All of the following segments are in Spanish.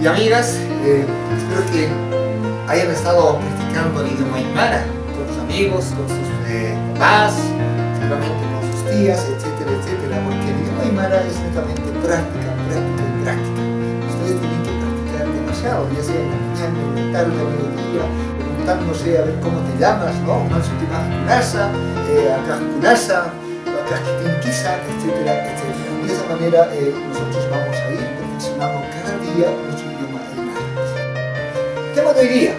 y amigas, espero que hayan estado practicando el idioma aymara con sus amigos, con sus papás, seguramente con sus tías, etcétera, etcétera, porque el idioma aymara es netamente práctica. Ustedes tienen que practicar demasiado, ya sea en la mañana, en la tarde, en el día, preguntándose a ver cómo te llamas, ¿no? Mansutimajunasa, Akajkunasa, Akajkinkisa, etcétera, etcétera. De esa manera nosotros vamos a ir perfeccionando cada día nuestro idioma aymara. Tema de hoy día,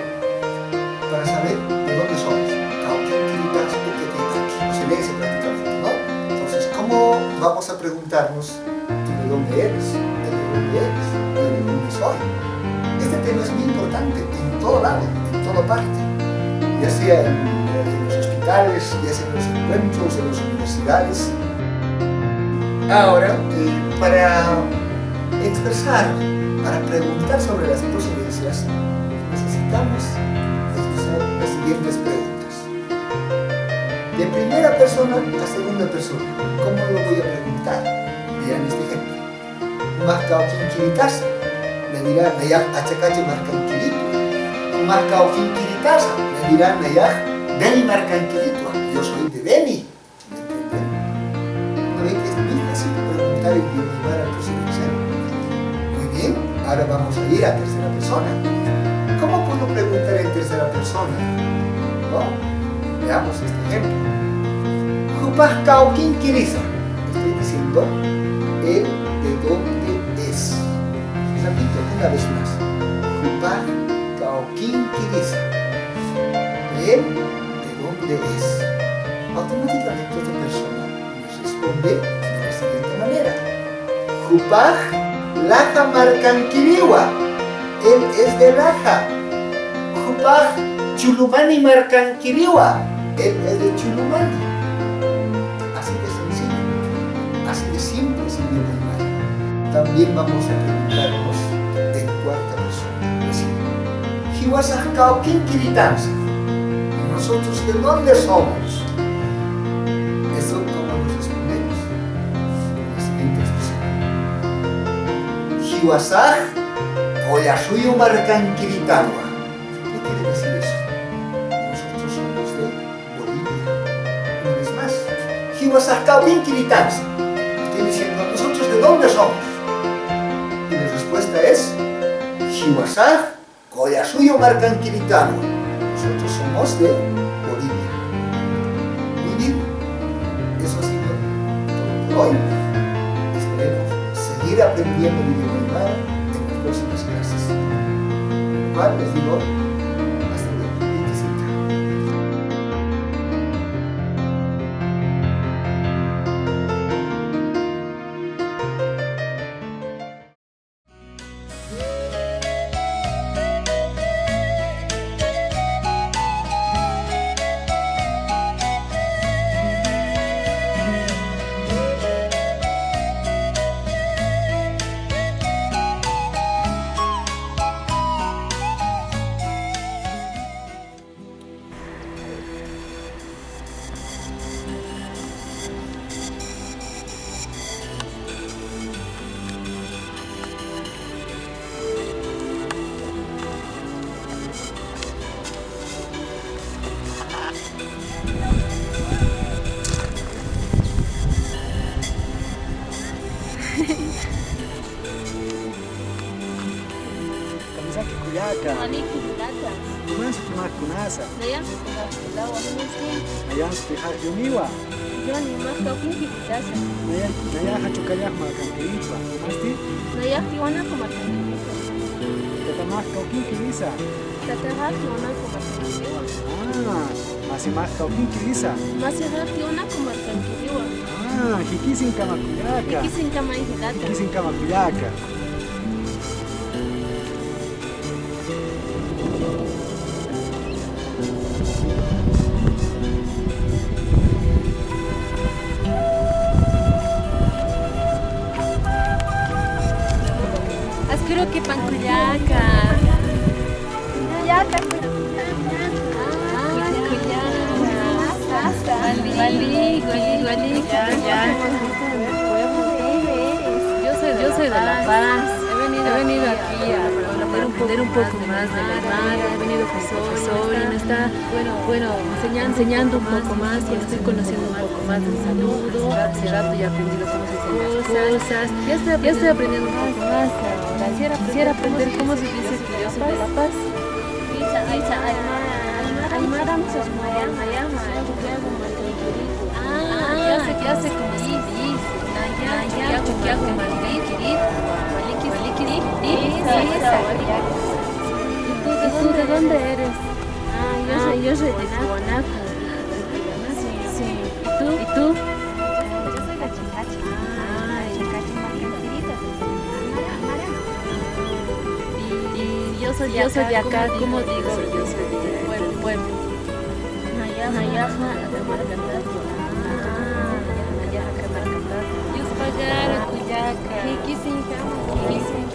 para saber de dónde somos. No se lee prácticamente, ¿no? Entonces, ¿cómo vamos a preguntarnos tú de dónde eres? ¿De dónde eres? ¿De dónde soy? Este tema es muy importante en todo lado, en toda parte, ya sea en los hospitales, ya sea en los encuentros, en las universidades. Ahora, para expresar, para preguntar sobre las procedencias, necesitamos expresar las siguientes preguntas. De primera persona a segunda persona, ¿cómo lo voy a preguntar? Vean este ejemplo. Mascauquinkilitasa, me dirán Nayak Achacache Marcanquilitua. Mascauquinkilitasa, me dirán Nayak Beni Marcanquilitua. Yo soy de Beni. ¿Me entienden? ¿No ven que es muy fácil preguntar el idioma aymara procedencial? Muy bien, ahora vamos a ir a tercera persona. ¿Cómo puedo preguntar en tercera persona? ¿No? Veamos este ejemplo. Jupascauquinkilisa. Estoy diciendo el de dónde es. Repito una vez más. Jupascauquinkilisa. El de dónde es. Automáticamente otra persona nos responde de la siguiente manera. Jupaj Laja Marcanquiliwa. Él es de Laja. Jupaj Chulumani Marcanquiliwa. Él es de Chulumani. Así de sencillo, así de simple es el idioma aymara. También vamos a preguntarnos en cuarta persona. Es decir, Jiwasajcauquinkilitanza. ¿Nosotros de dónde somos? Eso cómo nos respondemos. La siguiente expresión. Jiwasaj Oyasuyo Marcanquilitanwa. ¿Qué quiere decir eso? Nosotros somos de Bolivia. Una vez más. Jiwasajcauquinkilitanza. Estoy diciendo, ¿nosotros de dónde somos? Y la respuesta es Jiwasaj Oyasuyo Marcanquilitanwa. Nosotros somos de Bolivia. Muy bien. Eso ha sido todo por hoy. Esperemos seguir aprendiendo el idioma aymara en las próximas clases. Por lo cual les digo hasta luego. Kamisaki kuyaka. Maliki Mulata. Kumansu tumakunasa. Nayansu Kulawa Musi. Ayansu tihayuniwa. Yoni Mascauquinkilitasa. Nayaha chukayah marcanquilitwa. Masti Nayaki Wanako Marcanquiliwa. tatamajcauquinkilisa. Tatahaki Wanako Marcanquiliwa. Masimajcauquinkilisa. Masihaki Wanako Marcanquiliwa. Jikisin kamakuyaka. Kisin Kamaihilata. Jikisin kamakuyaka. Askuro que Pancuyaca. Cuyaca. Yo soy de La Paz. aprender un poco más de la Aymara. He venido con el profesor y me está, enseñando un poco más y estoy conociendo un poco más del saludo. Hace rato ya he aprendido cómo se dicen las cosas. Ya estoy aprendiendo un poco más. Quisiera aprender cómo se dice que yo soy de La Paz. Aymara muchas mayama, Ya sé cómo se dice. Chuquiaco, Maliquirit. ¿Y tú de dónde eres? yo soy de Tiwanaku. Sí. ¿Y tú? Yo soy la Chicachi. Y yo soy de acá, ¿cómo digo? Yo soy de pueblo. Yus pagara Cuyaca. Kikisin kama.